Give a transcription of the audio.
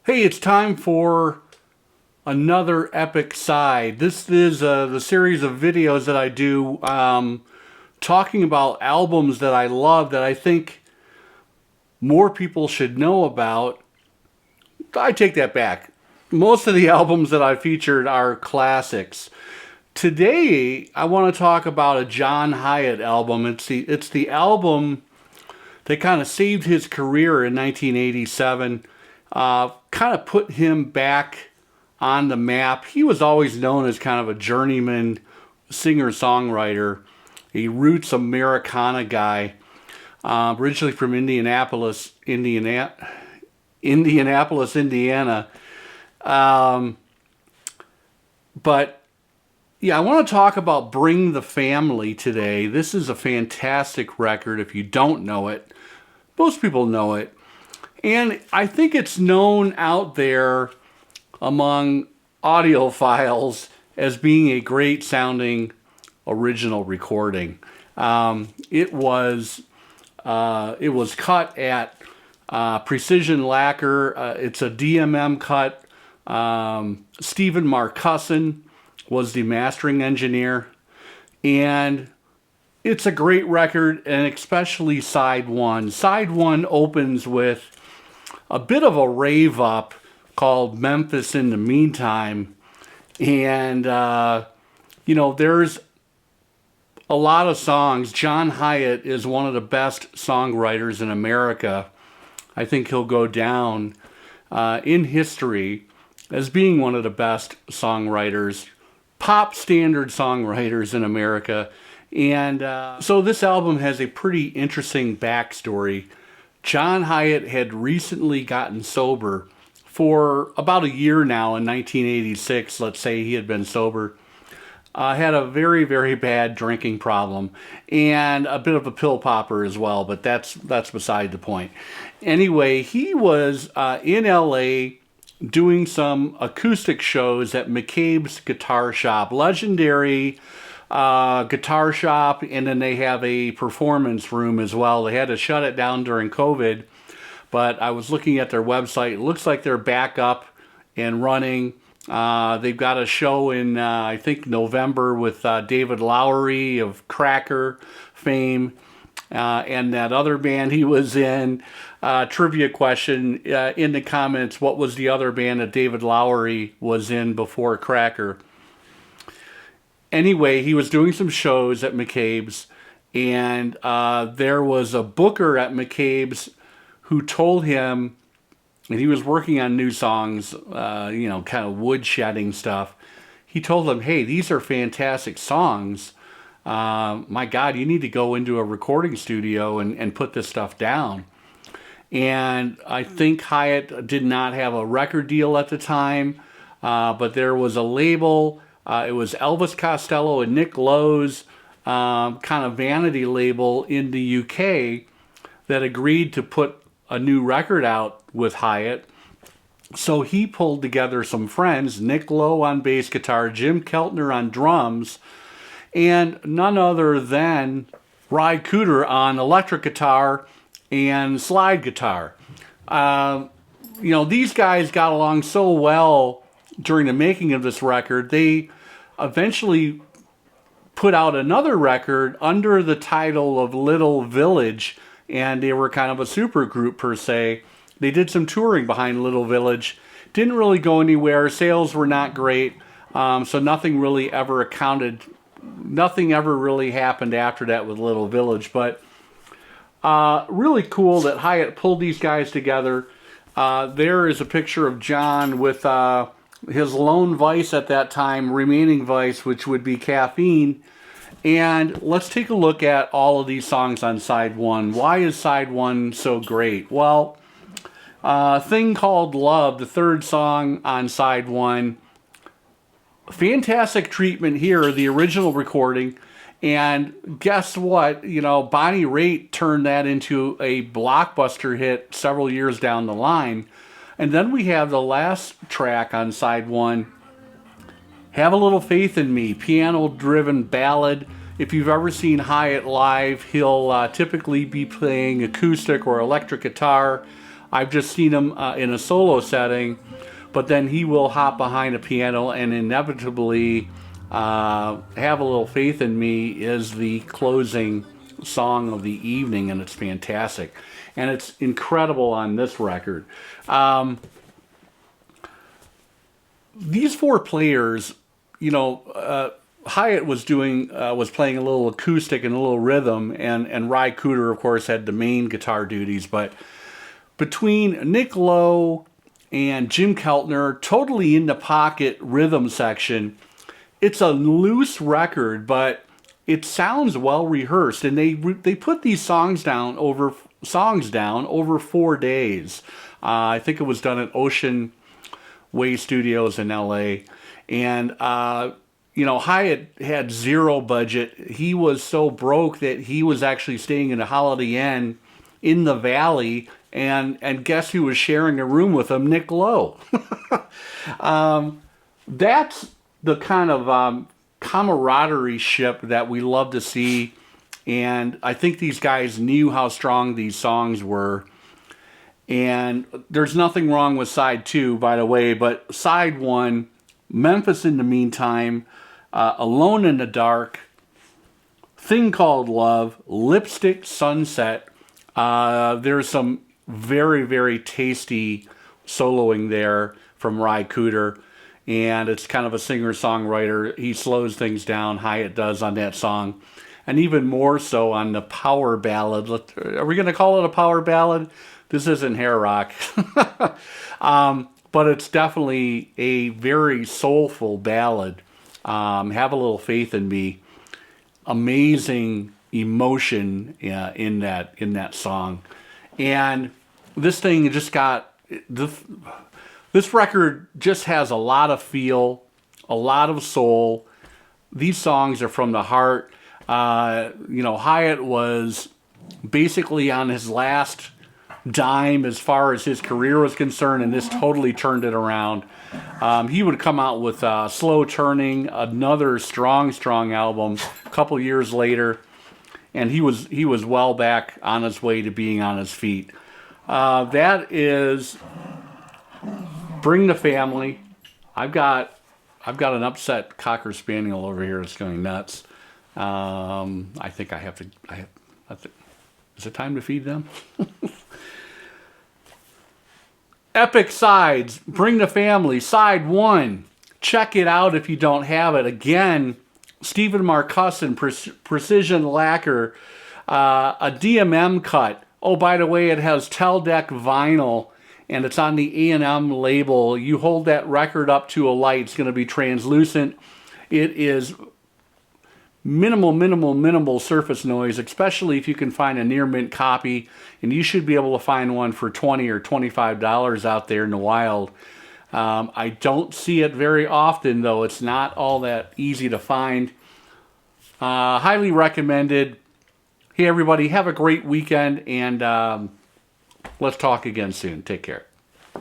Hey, it's time for another epic side. This is the series of videos that I do talking about albums that I love that I think more people should know about. I take that back. Most of the albums that I featured are classics. Today, I want to talk about a John Hiatt album. It's the album that kind of saved his career in 1987. Kind of put him back on the map. He was always known as kind of a journeyman singer-songwriter, a roots Americana guy, originally from Indianapolis, Indiana. But yeah, I want to talk about Bring the Family today. This is a fantastic record. If you don't know it, most people know it. And I think it's known out there among audiophiles as being a great sounding original recording. It was cut at Precision Lacquer. It's a DMM cut. Stephen Marcussen was the mastering engineer. And it's a great record, and especially side one. Side one opens with a bit of a rave up called Memphis in the Meantime. And, there's a lot of songs. John Hiatt is one of the best songwriters in America. I think he'll go down in history as being one of the best songwriters, pop standard songwriters in America. And so this album has a pretty interesting backstory. John Hiatt had recently gotten sober for about a year now. In 1986, let's say he had been sober. Had a very, very bad drinking problem and a bit of a pill popper as well, but that's beside the point. Anyway, he was in LA doing some acoustic shows at McCabe's Guitar Shop, legendary guitar shop, and then they have a performance room as well. They had to shut it down during COVID, but I was looking at their website. It looks like they're back up and running. They've got a show in, I think, November with David Lowery of Cracker fame and that other band he was in. Trivia question in the comments, what was the other band that David Lowery was in before Cracker? Anyway, he was doing some shows at McCabe's, and there was a booker at McCabe's who told him, and he was working on new songs, kind of woodshedding stuff. He told him, hey, these are fantastic songs. My God, you need to go into a recording studio and put this stuff down. And I think Hiatt did not have a record deal at the time, but there was a label. It was Elvis Costello and Nick Lowe's kind of vanity label in the UK that agreed to put a new record out with Hiatt. So he pulled together some friends, Nick Lowe on bass guitar, Jim Keltner on drums, and none other than Ry Cooder on electric guitar and slide guitar. These guys got along so well during the making of this record. They eventually put out another record under the title of Little Village, and they were kind of a super group per se. They did some touring behind Little Village. Didn't really go anywhere. Sales were not great, so nothing really ever really happened after that with Little Village. But really cool that Hiatt pulled these guys together. There is a picture of John with his lone vice at that time, remaining vice, which would be caffeine. And let's take a look at all of these songs on side one. Why is side one so great? Well, Thing Called Love, the third song on side one, fantastic treatment here, the original recording. And guess what? Bonnie Raitt turned that into a blockbuster hit several years down the line. And then we have the last track on side one, Have a Little Faith in Me, piano-driven ballad. If you've ever seen Hiatt live, he'll typically be playing acoustic or electric guitar. I've just seen him in a solo setting, but then he will hop behind a piano and inevitably Have a Little Faith in Me is the closing song of the evening, and it's fantastic. And it's incredible on this record. These four players, you know, Hiatt was playing a little acoustic and a little rhythm, and Ry Cooder, of course, had the main guitar duties. But between Nick Lowe and Jim Keltner, totally in the pocket rhythm section, it's a loose record, but it sounds well rehearsed. And they put these songs down over 4 days. I think it was done at Ocean Way Studios in L.A. And you know, Hiatt had zero budget. He was so broke that he was actually staying in a Holiday Inn in the Valley, and guess who was sharing a room with him? Nick Lowe. That's the kind of camaraderie ship that we love to see, and I think these guys knew how strong these songs were. And there's nothing wrong with side 2, by the way, but side 1, Memphis in the Meantime, Alone in the Dark, Thing Called Love, Lipstick Sunset. There's some very, very tasty soloing there from Ry Cooder, and it's kind of a singer-songwriter. He slows things down, Hiatt does, on that song, and even more so on the power ballad. Are we going to call it a power ballad? This isn't hair rock. But it's definitely a very soulful ballad. Have a Little Faith in Me. Amazing emotion in that song. And this thing just got... This record just has a lot of feel, a lot of soul. These songs are from the heart. You know, Hiatt was basically on his last dime as far as his career was concerned, and this totally turned it around. He would come out with Slow Turning, another strong album a couple years later, and he was well back on his way to being on his feet. That is Bring the Family. I've got an upset Cocker Spaniel over here that's going nuts. I think I have to. Is it time to feed them? Epic sides, Bring the Family, side 1. Check it out if you don't have it. Again, Stephen Marcussen, Precision Lacquer, a DMM cut. Oh, by the way, it has Teldec vinyl, and it's on the A&M label. You hold that record up to a light, it's going to be translucent. It is minimal surface noise, especially if you can find a near mint copy, and you should be able to find one for $20 or $25 out there in the wild. I don't see it very often, though. It's not all that easy to find. Highly recommended. Hey everybody, have a great weekend, and let's talk again soon. Take care.